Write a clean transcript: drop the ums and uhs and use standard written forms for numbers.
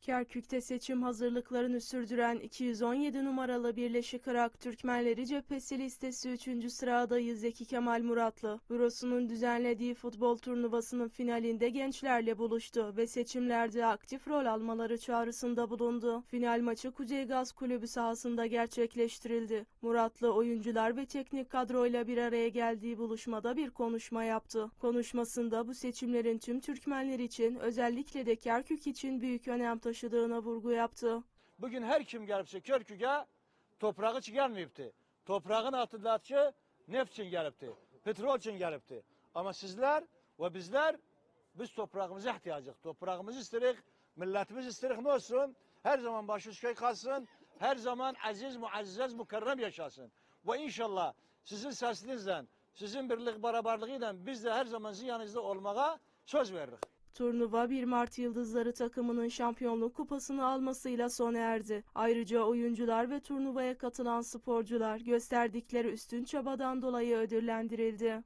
Kerkük'te seçim hazırlıklarını sürdüren 217 numaralı Birleşik Irak Türkmenleri Cephesi listesi 3. sıra adayı Zeki Kemal Muratlı, bürosunun düzenlediği futbol turnuvasının finalinde gençlerle buluştu ve seçimlerde aktif rol almaları çağrısında bulundu. Final maçı Kuceygaz Kulübü sahasında gerçekleştirildi. Muratlı, oyuncular ve teknik kadroyla bir araya geldiği buluşmada bir konuşma yaptı. Konuşmasında bu seçimlerin tüm Türkmenler için, özellikle de Kerkük için büyük önem taşıdığına vurgu yaptı. Bugün her kim gelipse Kerkük'e toprağı için gelmeyipti. Toprağın altındaki neft için gelipti. Petrol için gelipti. Ama sizler ve bizler biz toprağımıza ihtiyacız. Toprağımızı istedik, milletimiz istedik ne olsun? Her zaman başüstü kalsın. Her zaman aziz, muazzez, mükerrem yaşasın. Ve inşallah sizin sesinizle, sizin birlik beraberliğiyle biz de her zaman sizin yanınızda olmaya söz veririz. Turnuva 1 Mart Yıldızları takımının şampiyonluk kupasını almasıyla sona erdi. Ayrıca oyuncular ve turnuvaya katılan sporcular gösterdikleri üstün çabadan dolayı ödüllendirildi.